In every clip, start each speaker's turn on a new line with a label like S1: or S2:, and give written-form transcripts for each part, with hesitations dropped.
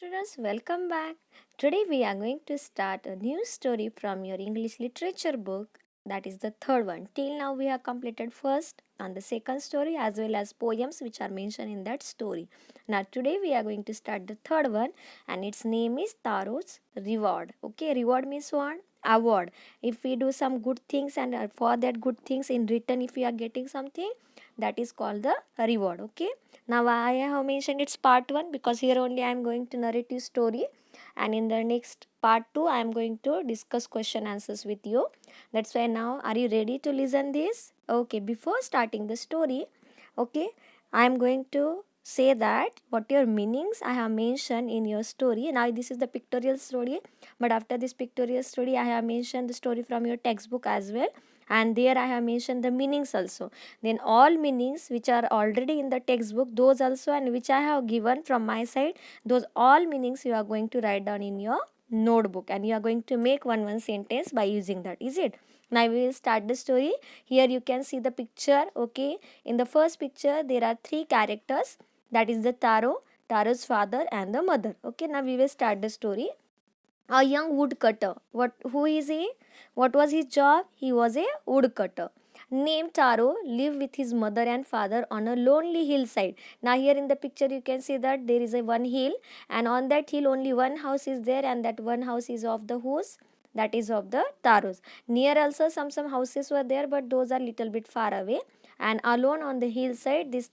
S1: Students, welcome back. Today we are going to start a new story from your English literature book. That is the third one. Till now we have completed first and the second story as well as poems which are mentioned in that story. Now today we are going to start the third one and its name is Taro's Reward. Okay, reward means what? Award. If we do some good things and for that good things in return if we are getting something, that is called the reward. Okay, now I have mentioned it's part 1 because here only I am going to narrate you story, and in the next part 2 I am going to discuss question answers with you. That's why now are you ready to listen this? Okay, before starting the story, okay, I am going to say that what your meanings I have mentioned in your story. Now this is the pictorial story, but after this pictorial story I have mentioned the story from your textbook as well, and there I have mentioned the meanings also. Then all meanings which are already in the textbook, those also, and which I have given from my side, those all meanings you are going to write down in your notebook, and you are going to make one sentence by using that. Is it? Now we will start the story. Here you can see the picture. Okay, in the first picture there are three characters, that is the Taro's father and the mother. Okay, now we will start the story. A young woodcutter. Who is he? What was his job? He was a woodcutter. Named Taro lived with his mother and father on a lonely hillside. Now here in the picture you can see that there is a one hill, and on that hill only one house is there, and that one house is of the whose? That is of the Taros. Near also some houses were there, but those are little bit far away. And alone on the hillside, this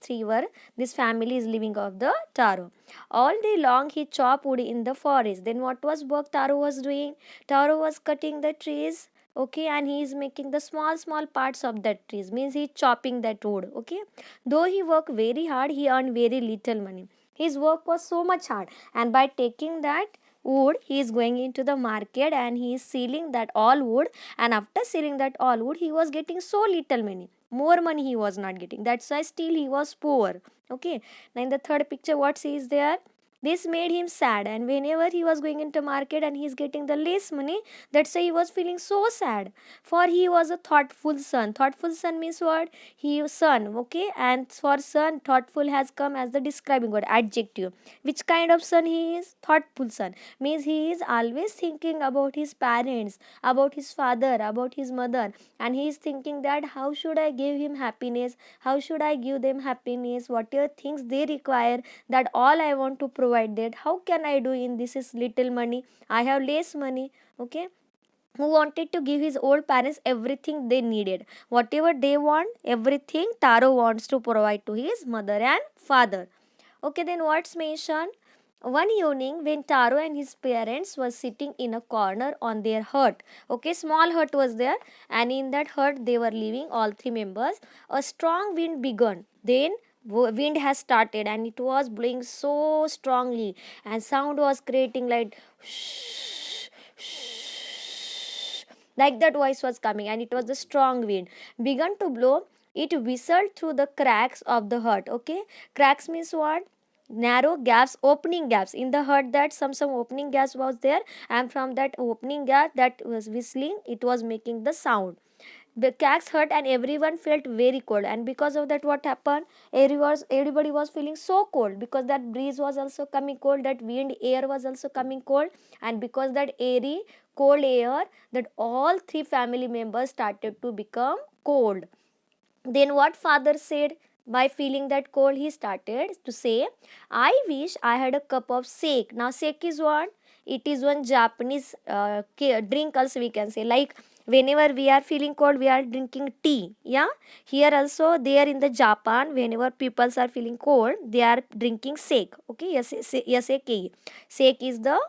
S1: family is living of the Taro. All day long he chopped wood in the forest. Then what was work Taro was doing? Taro was cutting the trees. Okay, and he is making the small parts of that trees, means he chopping that wood. Okay, though he worked very hard, he earned very little money. His work was so much hard, and by taking that wood he is going into the market and he is selling that all wood, and after selling that all wood he was getting so little money, more money he was not getting. That's why still he was poor. Okay, now in the third picture what is there? This made him sad, and whenever he was going into market and he is getting the less money, that's why he was feeling so sad. For he was a thoughtful son. Thoughtful son means what? He son. Okay, and for son, thoughtful has come as the describing word, adjective. Which kind of son he is? Thoughtful son means he is always thinking about his parents, about his father, about his mother, and he is thinking that how should I give him happiness, how should I give them happiness, whatever things they require, that all I want to provide that, how can I do in this is little money, I have less money. Okay, who wanted to give his old parents everything they needed, whatever they want, everything Taro wants to provide to his mother and father. Okay, then what's mentioned? One evening, when Taro and his parents were sitting in a corner on their hut, okay, small hut was there, and in that hut they were living, all three members. A strong wind began. Then wind has started, and it was blowing so strongly, and sound was creating like shh, shh, like that voice was coming, and it was the strong wind began to blow. It whistled through the cracks of the hut. Okay, cracks means what? Narrow gaps, opening gaps in the hut, that some opening gaps was there, and from that opening gap that was whistling, it was making the sound. The cats hurt and everyone felt very cold, and because of that what happened? Everybody was feeling so cold because that breeze was also coming cold, that wind air was also coming cold, and because that airy cold air, that all three family members started to become cold. Then what father said? By feeling that cold, he started to say, I wish I had a cup of sake. Now, sake is what? It is one Japanese drink, also we can say. Like whenever we are feeling cold, we are drinking tea. Yeah. Here also, there in the Japan, whenever people are feeling cold, they are drinking sake. Okay. Yes, yes, sake. Sake is the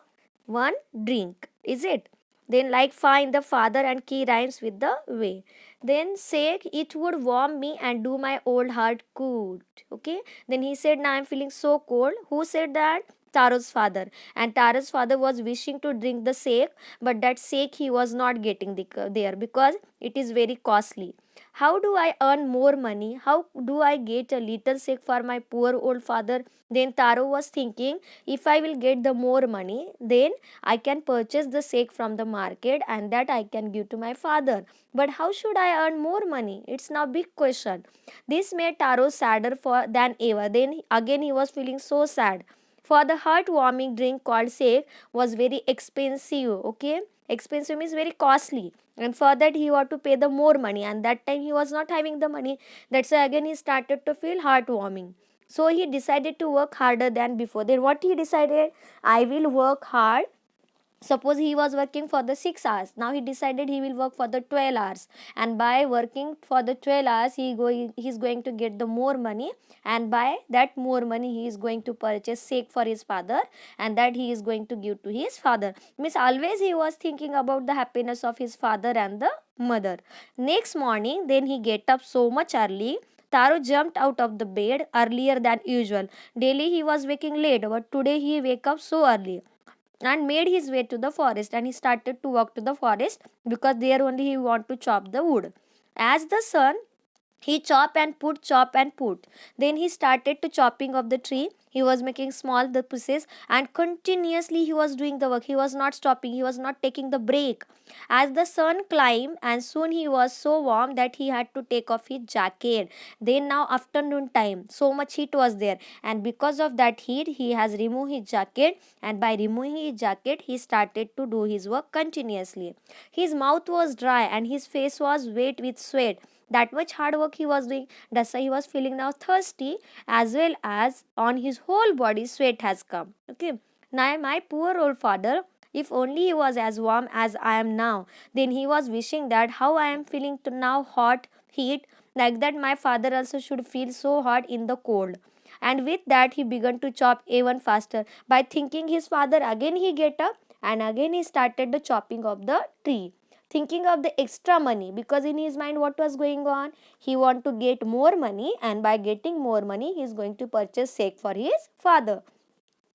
S1: one drink. Is it? Then like find the father and key rhymes with the way. Then say it would warm me and do my old heart good. Okay. Then he said, now I'm feeling so cold. Who said that? Taro's father. And Taro's father was wishing to drink the sake, but that sake he was not getting there because it is very costly. How do I earn more money? How do I get a little sake for my poor old father? Then Taro was thinking, if I will get the more money, then I can purchase the sake from the market and that I can give to my father. But how should I earn more money? It's now big question. This made Taro sadder than ever. Then again he was feeling so sad. For the heartwarming drink called sake was very expensive. Okay, expensive means very costly, and for that he had to pay the more money, and that time he was not having the money. That's why again he started to feel heartwarming. So he decided to work harder than before. Then what he decided? I will work hard. Suppose he was working for the 6 hours, now he decided he will work for the 12 hours, and by working for the 12 hours he is going to get the more money, and by that more money he is going to purchase sake for his father, and that he is going to give to his father. Means always he was thinking about the happiness of his father and the mother. Next morning, then he get up so much early. Taro jumped out of the bed earlier than usual. Daily he was waking late, but today he wake up so early and made his way to the forest, and he started to walk to the forest because there only he want to chop the wood. As the sun, he chop and put. Then he started to chopping of the tree. He was making small the pieces, and continuously he was doing the work. He was not stopping. He was not taking the break. As the sun climbed, and soon he was so warm that he had to take off his jacket. Then now afternoon time, so much heat was there, and because of that heat, he has removed his jacket. And by removing his jacket, he started to do his work continuously. His mouth was dry, and his face was wet with sweat. That much hard work he was doing, that's why he was feeling now thirsty, as well as on his whole body sweat has come. Okay, now my poor old father, if only he was as warm as I am now. Then he was wishing that how I am feeling to now hot heat, like that my father also should feel so hot in the cold. And with that he began to chop even faster. By thinking his father, again he get up, and again he started the chopping of the tree, thinking of the extra money, because in his mind what was going on, he want to get more money, and by getting more money he is going to purchase sake for his father.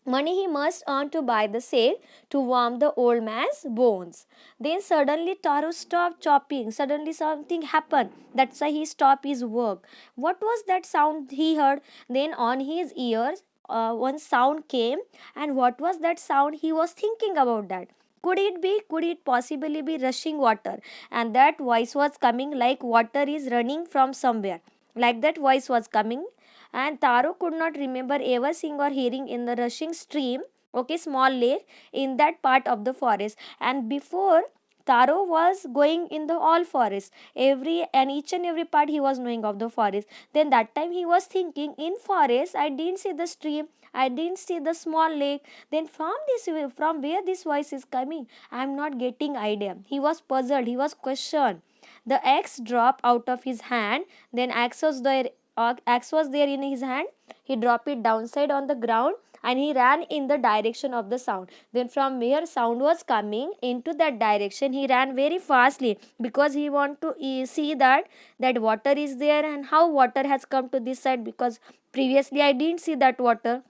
S1: Money he must earn to buy the sake to warm the old man's bones. Then suddenly Taro stopped chopping. Suddenly something happened. That's why he stopped his work. What was that sound he heard? Then on his ears, one sound came. And what was that sound? He was thinking about that. Could it possibly be rushing water? And that voice was coming like water is running from somewhere. Like that voice was coming, and Taro could not remember ever seeing or hearing in the rushing stream, okay, small lake in that part of the forest. And before, Taro was going in the all forest, every and each and every part he was knowing of the forest. Then that time he was thinking, in forest I didn't see the stream, I didn't see the small lake. Then from where this voice is coming, I am not getting idea. He was puzzled. He was questioned. The axe dropped out of his hand. Then axe was there in his hand. He dropped it downside on the ground, and he ran in the direction of the sound. Then from where sound was coming into that direction, he ran very fastly, because he want to see that water is there and how water has come to this side, because previously I didn't see that water.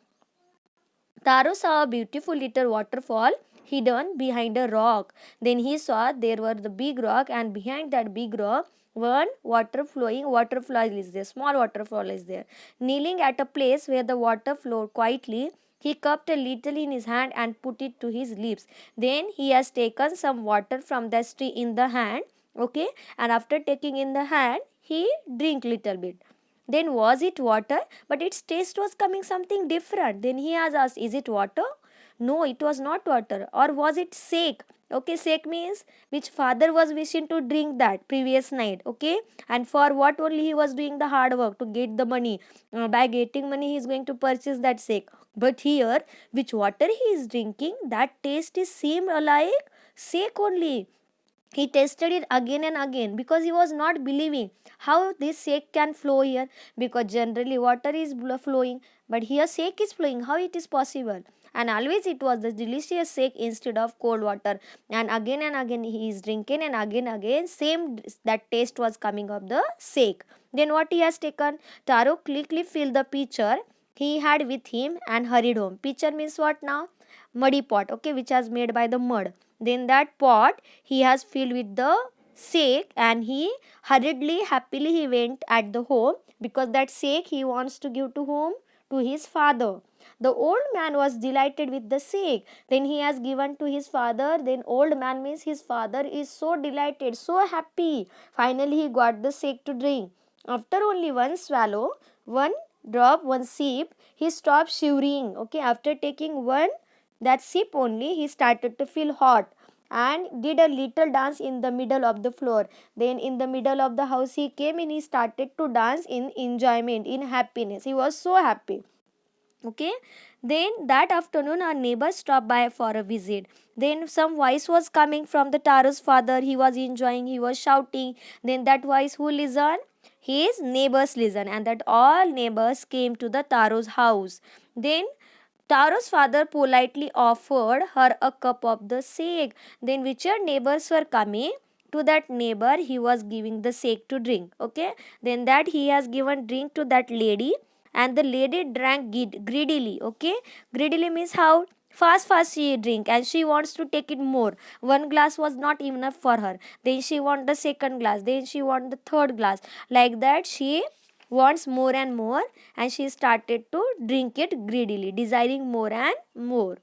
S1: Taro saw a beautiful little waterfall hidden behind a rock. Then he saw there were the big rock, and behind that big rock, one waterfall is there, small waterfall is there. Kneeling at a place where the water flowed quietly, he cupped a little in his hand and put it to his lips. Then he has taken some water from the tree in the hand, okay, and after taking in the hand, he drink little bit. Then was it water? But its taste was coming something different. Then he has asked, is it water? No, it was not water. Or was it sake? Okay, sake means which father was wishing to drink that previous night. Okay, and for what only he was doing the hard work to get the money. By getting money, he is going to purchase that sake. But here, which water he is drinking, that taste is same like sake only. He tested it again and again, because he was not believing how this sake can flow here, because generally water is flowing, but here sake is flowing. How it is possible? And always it was the delicious sake instead of cold water. And again he is drinking, and again same that taste was coming of the sake. Then what he has taken? Taro quickly filled the pitcher he had with him and hurried home. Pitcher means what now? Muddy pot, okay, which was made by the mud. Then that pot he has filled with the sake, and he hurriedly, happily he went at the home, because that sake he wants to give to whom? To his father. The old man was delighted with the sake. Then he has given to his father. Then old man means his father is so delighted, so happy. Finally he got the sake to drink. After only one swallow, one drop one sip, he stopped shivering. Okay, after taking one that sip only, he started to feel hot and did a little dance in the middle of the floor. Then in the middle of the house he came and he started to dance in enjoyment, in happiness. He was so happy. Okay, then that afternoon our neighbor stopped by for a visit. Then some voice was coming from the Taro's father. He was enjoying, he was shouting. Then that voice, who listened? His neighbors listened, and that all neighbors came to the Taro's house. Then Taro's father politely offered her a cup of the sake. Then whichever neighbors were coming, to that neighbor he was giving the sake to drink. Okay, then that he has given drink to that lady, and the lady drank greedily. Okay, greedily means how fast she drink, and she wants to take it more. One glass was not enough for her, then she want the second glass, then she want the third glass. Like that she wants more and more, and she started to drink it greedily, desiring more and more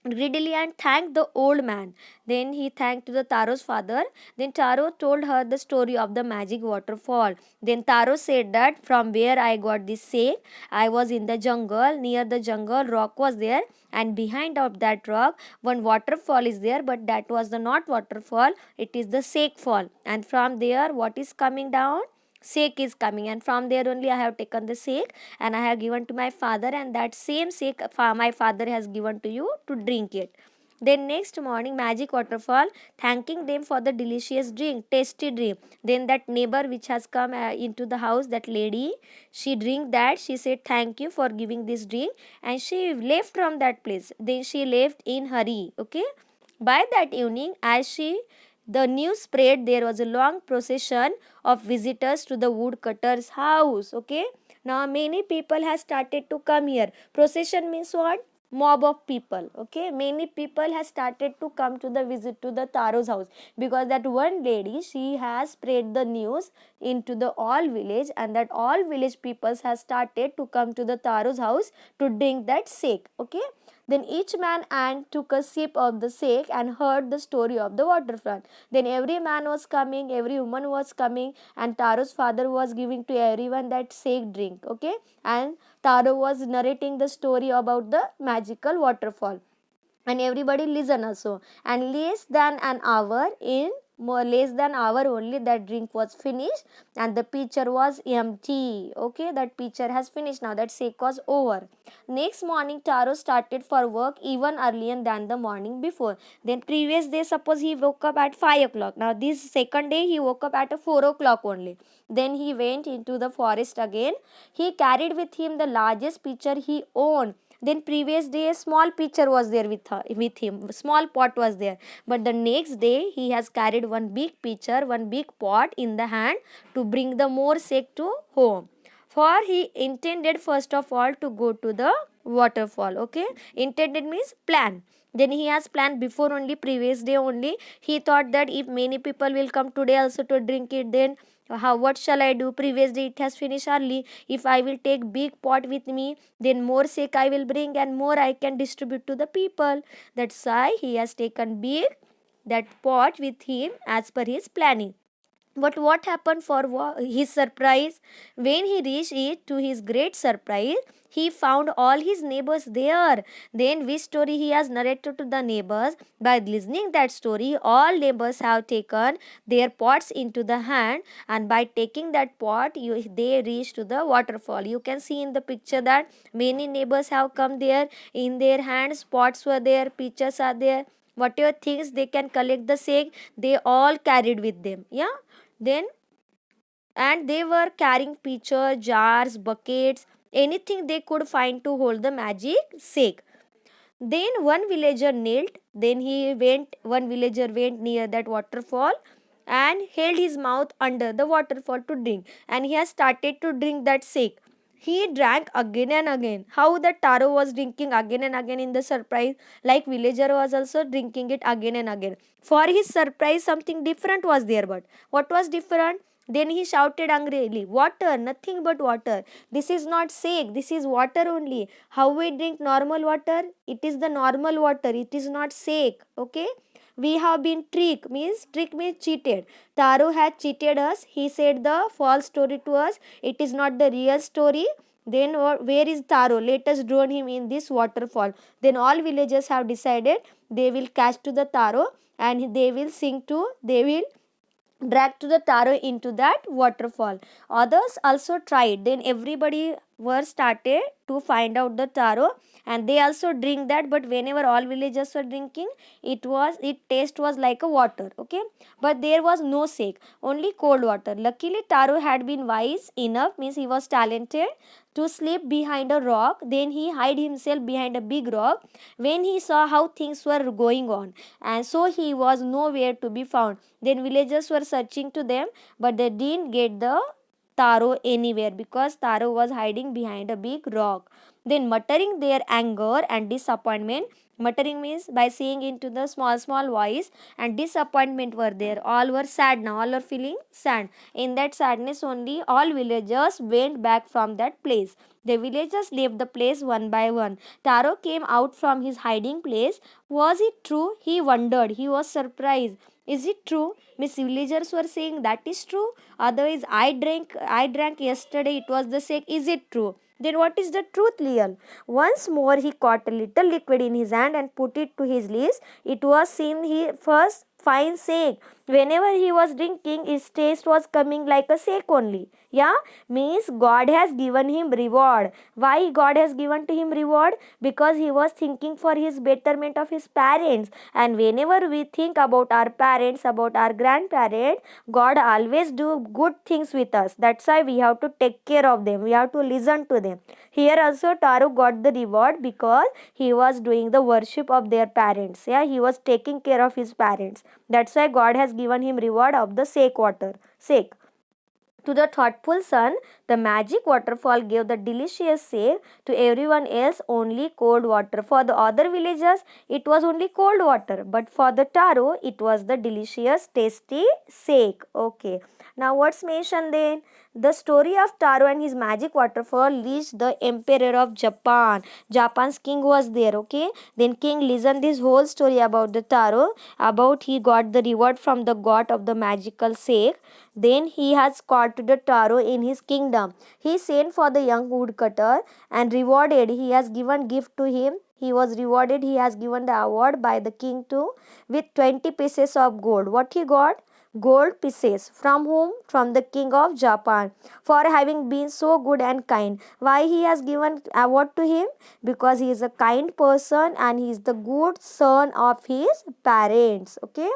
S1: greedily, and thanked the old man. Then he thanked to the Taro's father. Then Taro told her the story of the magic waterfall. Then Taro said that from where I got this sake, I was in the jungle. Near the jungle, rock was there, and behind of that rock, one waterfall is there. But that was the not waterfall; it is the sake fall. And from there, what is coming down? Sake is coming, and from there only I have taken the sake and I have given to my father, and that same sake my father has given to you to drink it. Then next morning, magic waterfall, thanking them for the delicious drink, tasty drink. Then that neighbor which has come into the house, that lady, she drink that. She said thank you for giving this drink, and she left from that place. Then she left in hurry. Okay. By that evening, as the news spread, there was a long procession of visitors to the woodcutter's house. Okay, now many people have started to come here. Procession means what? Mob of people. Okay, many people have started to come to the visit to the Taro's house, because that one lady, she has spread the news into the all village, and that all village peoples has started to come to the Taro's house to drink that sake. Okay, then each man and took a sip of the sake and heard the story of the waterfront. Then every man was coming, every woman was coming, and Taro's father was giving to everyone that sake drink. Okay, and Taro was narrating the story about the magical waterfall, and everybody listen also. And less than hour only, that drink was finished and the pitcher was empty. Okay, that pitcher has finished now, that sake was over. Next morning, Taro started for work even earlier than the morning before. Then previous day, suppose he woke up at 5 o'clock. Now this second day he woke up at 4 o'clock only. Then he went into the forest again. He carried with him the largest pitcher he owned. Then previous day a small pitcher was there with him, small pot was there. But the next day he has carried one big pitcher, one big pot in the hand, to bring the more sake to home. For he intended first of all to go to the waterfall. Okay, intended means plan. Then he has planned before only, previous day only. He thought that if many people will come today also to drink it, then what shall I do? Previous day it has finished early. If I will take big pot with me, then more sake I will bring and more I can distribute to the people. That's why he has taken big that pot with him as per his planning. But what happened for his surprise? When he reached it, to his great surprise, he found all his neighbors there. Then which story he has narrated to the neighbors? By listening that story, all neighbors have taken their pots into the hand, and by taking that pot, they reached to the waterfall. You can see in the picture that many neighbors have come there. In their hands, pots were there, pitchers are there. Whatever things they can collect the sake, they all carried with them. Yeah, then, and they were carrying pitcher, jars, buckets, anything they could find to hold the magic sake. Then one villager knelt. One villager went near that waterfall and held his mouth under the waterfall to drink. And he has started to drink that sake. He drank again and again. How the Taro was drinking again and again in the surprise, like villager was also drinking it again and again. For his surprise, something different was there. But what was different? Then he shouted angrily, "Water, nothing but water. This is not sake, this is water only. How we drink normal water? It is the normal water, it is not sake." Okay? We have been trick means cheated. Taro had cheated us. He said the false story to us. It is not the real story. Then where is Taro? Let us drown him in this waterfall. Then all villagers have decided they will catch to the Taro, and they will they will drag to the Taro into that waterfall. Others also tried. Then everybody were started to find out the Taro, and they also drink that. But whenever all villagers were drinking, it taste was like a water. Okay, but there was no shake, only cold water. Luckily, Taro had been wise enough, means he was talented, to sleep behind a rock. Then he hid himself behind a big rock when he saw how things were going on, and so he was nowhere to be found. Then villagers were searching to them, but they didn't get the Taro anywhere because Taro was hiding behind a big rock. Then, muttering their anger and disappointment, muttering means by saying into the small voice, and disappointment were there. All were sad now, all were feeling sad. In that sadness only, all villagers went back from that place. The villagers left the place one by one. Taro came out from his hiding place. Was it true? He wondered. He was surprised. Is it true? Miss villagers were saying that is true. Otherwise, I drank yesterday. It was the sake. Is it true? Then what is the truth, Leal? Once more he caught a little liquid in his hand and put it to his lips. It was seen he first fine sake. Whenever he was drinking, his taste was coming like a sake only. Yeah, means God has given him reward. Why God has given to him reward? Because he was thinking for his betterment of his parents. And whenever we think about our parents, about our grandparents, God always do good things with us. That's why we have to take care of them. We have to listen to them. Here also Taro got the reward because he was doing the worship of their parents. Yeah, he was taking care of his parents. That's why God has given him reward of the sake water. Sake. To the thoughtful son, the magic waterfall gave the delicious shake. To everyone else, only cold water. For the other villagers, it was only cold water. But for the Taro, it was the delicious, tasty shake. Okay. Now, what's mentioned then? The story of Taro and his magic waterfall reached the emperor of Japan. Japan's king was there. Okay. Then king listened this whole story about the Taro, about he got the reward from the god of the magical shake. Then he has caught the Taro in his kingdom. He sent for the young woodcutter and rewarded. He has given gift to him. He was rewarded. He has given the award by the king too with 20 pieces of gold. What he got? Gold pieces. From whom? From the king of Japan, for having been so good and kind. Why he has given award to him? Because he is a kind person and he is the good son of his parents. Okay.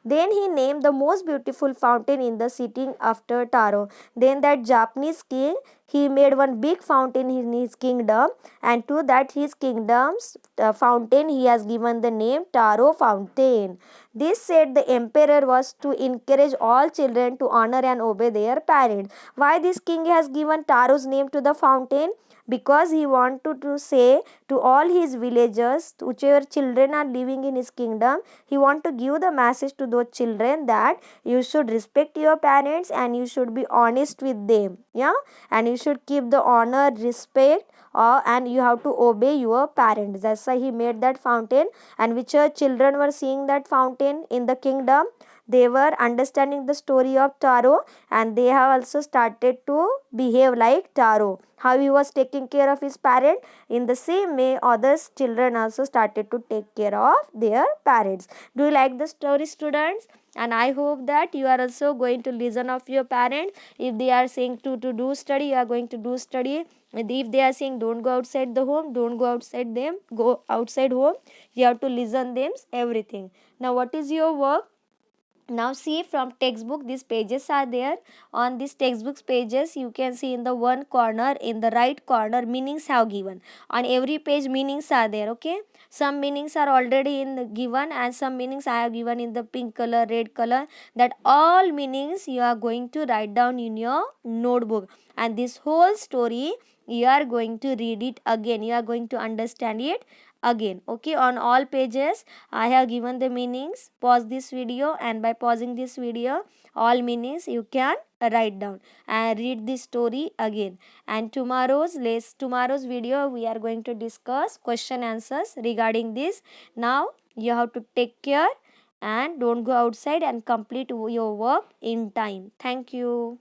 S1: Then he named the most beautiful fountain in the city after Taro. Then that Japanese king, he made one big fountain in his kingdom, and to that his kingdom's fountain he has given the name Taro Fountain. This said the emperor was to encourage all children to honor and obey their parents. Why this king has given Taro's name to the fountain? Because he wanted to say to all his villagers, whichever children are living in his kingdom, he want to give the message to those children that you should respect your parents and you should be honest with them. Yeah, and you should keep the honor, respect, and you have to obey your parents. That's why he made that fountain. And whichever children were seeing that fountain in the kingdom, they were understanding the story of Taro, and they have also started to behave like Taro. How he was taking care of his parent, in the same way others children also started to take care of their parents. Do you like the story, students? And I hope that you are also going to listen of your parents. If they are saying to do study, you are going to do study. And if they are saying don't go outside the home, don't go outside them, go outside home. You have to listen them everything. Now what is your work? Now see, from textbook these pages are there. On these textbooks pages you can see in the one corner, in the right corner, meanings have given. On every page meanings are there. Okay, some meanings are already in the given and some meanings I have given in the pink color, red color. That all meanings you are going to write down in your notebook, and this whole story you are going to read it again. You are going to understand it again. Okay, on all pages I have given the meanings. Pause this video, and by pausing this video all meanings you can write down and read this story again. And tomorrow's video we are going to discuss question answers regarding this. Now you have to take care and don't go outside and complete your work in time. Thank you.